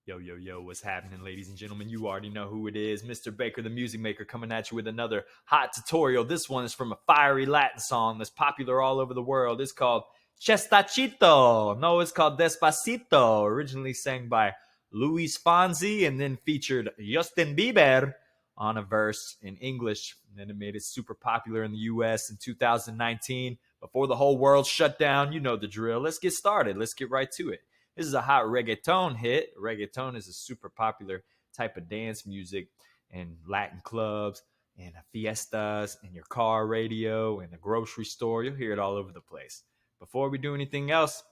Yo, yo, yo, what's happening, ladies and gentlemen? You already know who it is. Mr. Baker, the music maker, coming at you with another hot tutorial. This one is from a fiery Latin song that's popular all over the world. It's called Chestachito. No, it's called Despacito. Originally sang by Luis Fonsi and then featured Justin Bieber on a verse in English. And then it made it super popular in the US in 2019. Before the whole world shut down, you know the drill. Let's get started. Let's get right to it. This is a hot reggaeton hit. Reggaeton is a super popular type of dance music in Latin clubs and fiestas, in your car radio, in the grocery store. You'll hear it all over the place. Before we do anything else,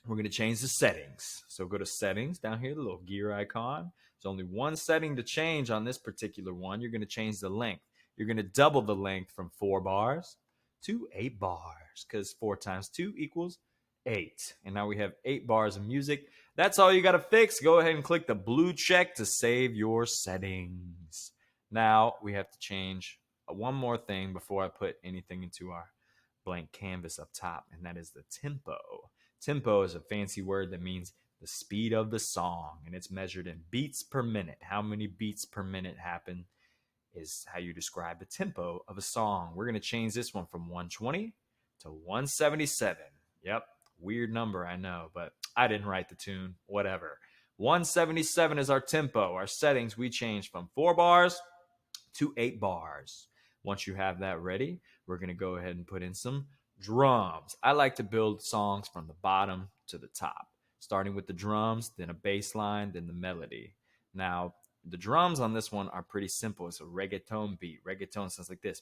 we're going to change the settings. So go to settings down here, the little gear icon. There's only one setting to change on this particular one. You're going to change the length. You're going to double the length from 4 bars to 8 bars because 4 times 2 equals 8. And now we have 8 bars of music. That's all you got to fix. Go ahead and click the blue check to save your settings. Now we have to change one more thing before I put anything into our blank canvas up top, and that is the tempo. Tempo is a fancy word that means the speed of the song, and it's measured in beats per minute. How many beats per minute happen is how you describe the tempo of a song. We're going to change this one from 120 to 177. Yep. Weird number, I know, but I didn't write the tune. Whatever. 177 is our tempo. Our settings, we changed from 4 bars to 8 bars. Once you have that ready, we're going to go ahead and put in some drums. I like to build songs from the bottom to the top, starting with the drums, then a bass line, then the melody. Now, the drums on this one are pretty simple. It's a reggaeton beat. Reggaeton sounds like this.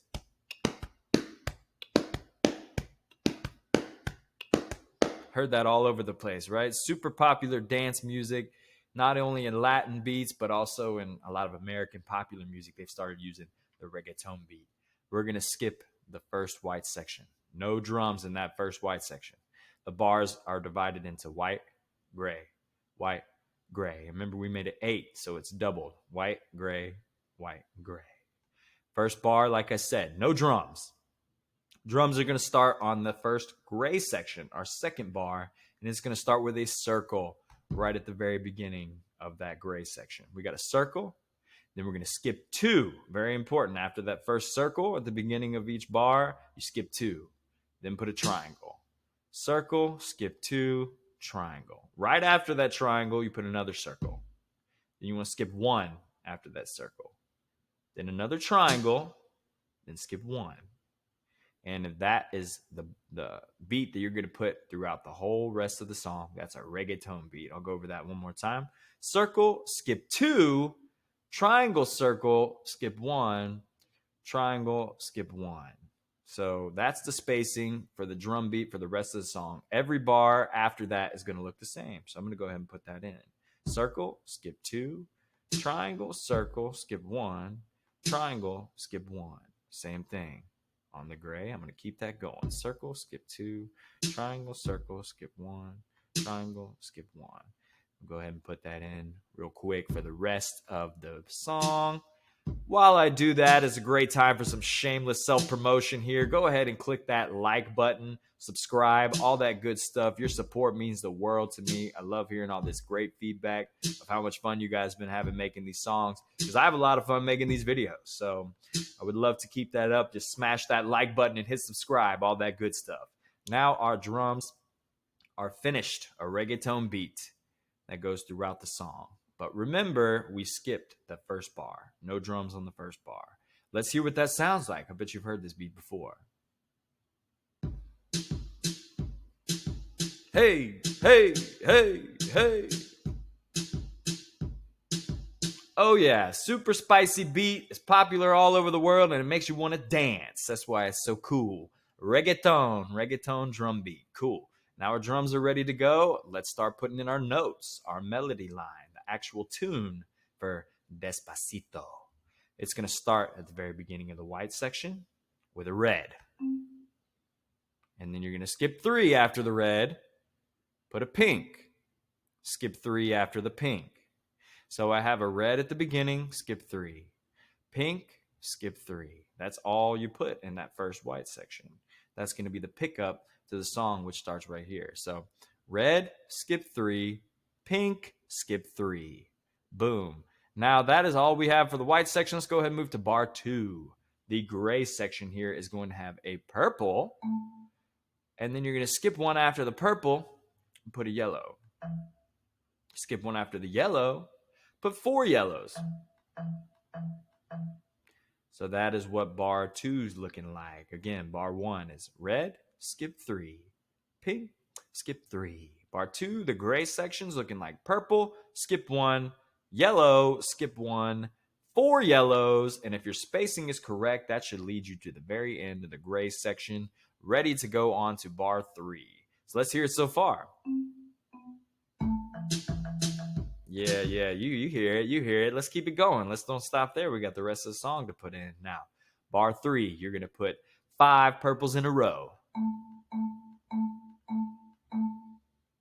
Heard that all over the place, right? Super popular dance music, not only in Latin beats, but also in a lot of American popular music. They've started using the reggaeton beat. We're going to skip the first white section. No drums in that first white section. The bars are divided into white, gray, white, gray. Remember, we made it 8, so it's doubled. White, gray, gray. First bar, like I said, no drums. Drums are going to start on the first gray section, our second bar, and it's going to start with a circle right at the very beginning of that gray section. We got a circle, then we're going to skip 2. Very important. After that first circle at the beginning of each bar, you skip 2. Then put a triangle. Circle, skip 2, triangle. Right after that triangle, you put another circle. Then you want to skip 1 after that circle. Then another triangle, then skip 1. And if that is the beat that you're going to put throughout the whole rest of the song, that's a reggaeton beat. I'll go over that one more time. Circle, skip 2, triangle, circle, skip 1, triangle, skip 1. So that's the spacing for the drum beat for the rest of the song. Every bar after that is going to look the same. So I'm going to go ahead and put that in. Circle, skip 2, triangle, circle, skip 1, triangle, skip 1. Same thing. On the gray, I'm going to keep that going. Circle, skip 2, triangle, circle, skip 1, triangle, skip 1. I'll go ahead and put that in real quick for the rest of the song. While I do that, it's a great time for some shameless self-promotion here. Go ahead and click that like button, subscribe, all that good stuff. Your support means the world to me. I love hearing all this great feedback of how much fun you guys have been having making these songs, because I have a lot of fun making these videos. So I would love to keep that up. Just smash that like button and hit subscribe, all that good stuff. Now our drums are finished, a reggaeton beat that goes throughout the song. But remember, we skipped the first bar. No drums on the first bar. Let's hear what that sounds like. I bet you've heard this beat before. Hey, hey, hey, hey. Oh yeah, super spicy beat. It's popular all over the world and it makes you want to dance. That's why it's so cool. Reggaeton drum beat. Cool. Now our drums are ready to go. Let's start putting in our notes, our melody line, the actual tune for Despacito. It's going to start at the very beginning of the white section with a red. And then you're going to skip 3 after the red, put a pink, skip 3 after the pink. So I have a red at the beginning, skip 3. Pink, skip 3. That's all you put in that first white section. That's going to be the pickup to the song, which starts right here. So red, skip 3, pink, skip 3. Boom. Now that is all we have for the white section. Let's go ahead and move to bar 2. The gray section here is going to have a purple, and then you're going to skip one after the purple and put a yellow. Skip one after the yellow, put 4 yellows. So that is what bar 2 is looking like. Again, bar 1 is red, skip 3. Pink, skip 3. Bar 2, the gray section's looking like purple, skip 1. Yellow, skip 1. 4 yellows. And if your spacing is correct, that should lead you to the very end of the gray section, ready to go on to bar 3. So let's hear it so far. Yeah, you hear it. Let's keep it going. Let's don't stop there. We got the rest of the song to put in. Now, bar 3, you're going to put 5 purples in a row.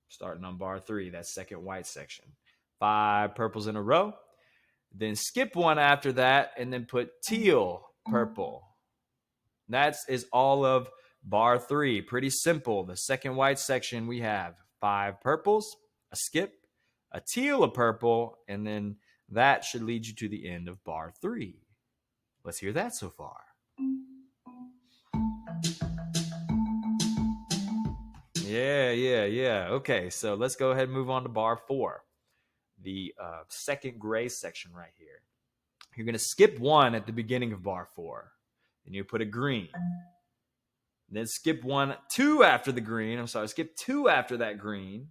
Starting on bar 3, that second white section. 5 purples in a row. Then skip one after that and then put teal, purple. That is all of bar 3. Pretty simple. The second white section, we have 5 purples, a skip, a teal, a purple, and then that should lead you to the end of bar 3. Let's hear that so far. Yeah. Okay, so let's go ahead and move on to bar 4. The second gray section right here. You're going to skip 1 at the beginning of bar 4. Then you put a green. Then skip 2 after the green. Skip 2 after that green.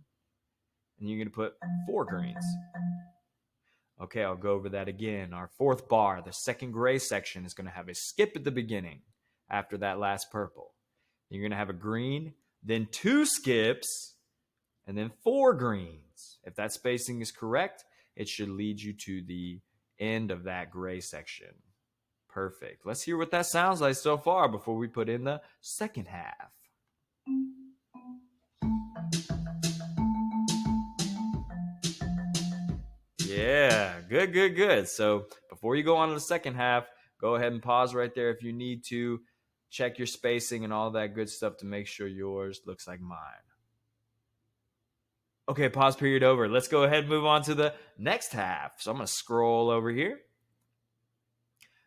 And you're going to put 4 greens. Okay, I'll go over that again. Our 4th bar, the second gray section, is going to have a skip at the beginning after that last purple. You're going to have a green, then 2 skips, and then 4 greens. If that spacing is correct, it should lead you to the end of that gray section. Perfect. Let's hear what that sounds like so far before we put in the second half. Yeah, good. So before you go on to the second half, go ahead and pause right there if you need to. Check your spacing and all that good stuff to make sure yours looks like mine. Okay, pause period over. Let's go ahead and move on to the next half. So I'm going to scroll over here.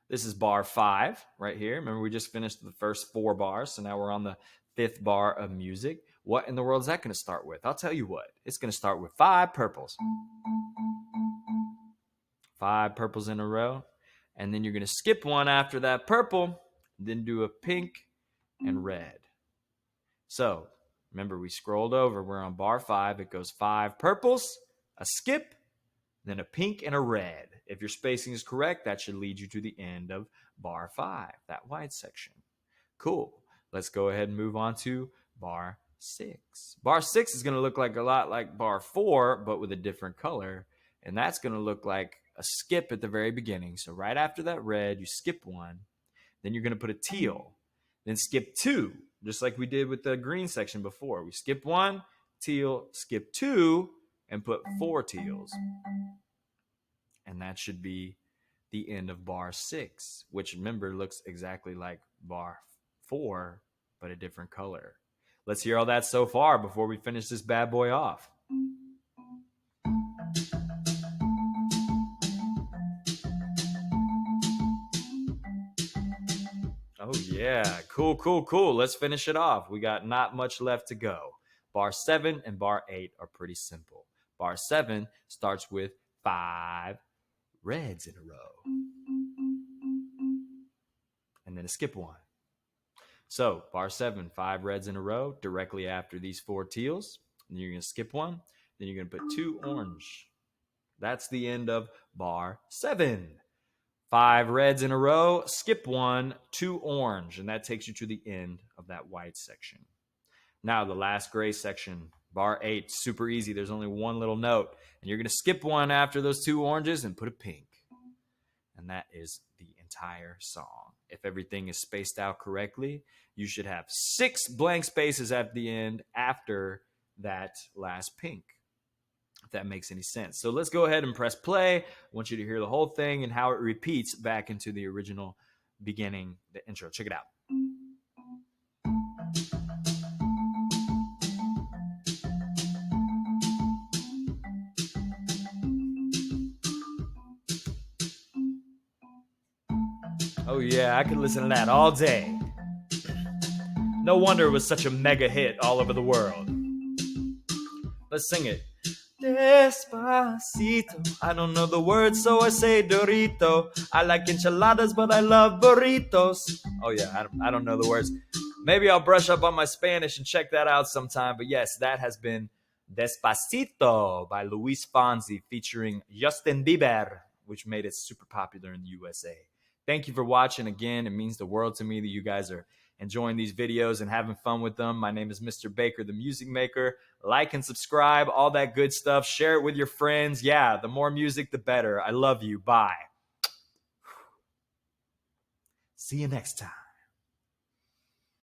This is bar 5 right here. Remember, we just finished the first 4 bars, so now we're on the 5th bar of music. What in the world is that going to start with? I'll tell you what. It's going to start with 5 purples. 5 purples in a row. And then you're going to skip one after that purple, then do a pink and red. So, remember, we scrolled over. We're on bar 5. It goes 5 purples, a skip, then a pink and a red. If your spacing is correct, that should lead you to the end of bar 5, that white section. Cool. Let's go ahead and move on to bar 6. Bar 6 is going to look like a lot like bar 4, but with a different color. And that's going to look like a skip at the very beginning. So right after that red, you skip 1. Then you're going to put a teal. Then skip 2, just like we did with the green section before. We skip 1, teal, skip 2, and put 4 teals. And that should be the end of bar 6, which, remember, looks exactly like bar 4, but a different color. Let's hear all that so far before we finish this bad boy off. Oh, yeah. Cool. Let's finish it off. We got not much left to go. Bar 7 and bar 8 are pretty simple. Bar 7 starts with 5 reds in a row. And then a skip 1. So, bar 7, 5 reds in a row, directly after these 4 teals. And you're going to skip 1. Then you're going to put 2 orange. That's the end of bar 7. 5 reds in a row, skip 1, 2 orange, and that takes you to the end of that white section. Now, the last gray section, bar 8, super easy. There's only one little note, and you're going to skip 1 after those 2 oranges and put a pink. And that is the entire song. If everything is spaced out correctly, you should have 6 blank spaces at the end after that last pink, if that makes any sense. So let's go ahead and press play. I want you to hear the whole thing and how it repeats back into the original beginning, the intro. Check it out. Oh yeah, I could listen to that all day. No wonder it was such a mega hit all over the world. Let's sing it. Despacito. I don't know the words, so I say Dorito. I like enchiladas, but I love burritos. Oh yeah, I don't know the words. Maybe I'll brush up on my Spanish and check that out sometime. But yes, that has been Despacito by Luis Fonsi featuring Justin Bieber, which made it super popular in the USA. Thank you for watching again. It means the world to me that you guys are enjoying these videos and having fun with them. My name is Mr. Baker, the music maker. Like and subscribe, all that good stuff. Share it with your friends. Yeah, the more music, the better. I love you. Bye. See you next time.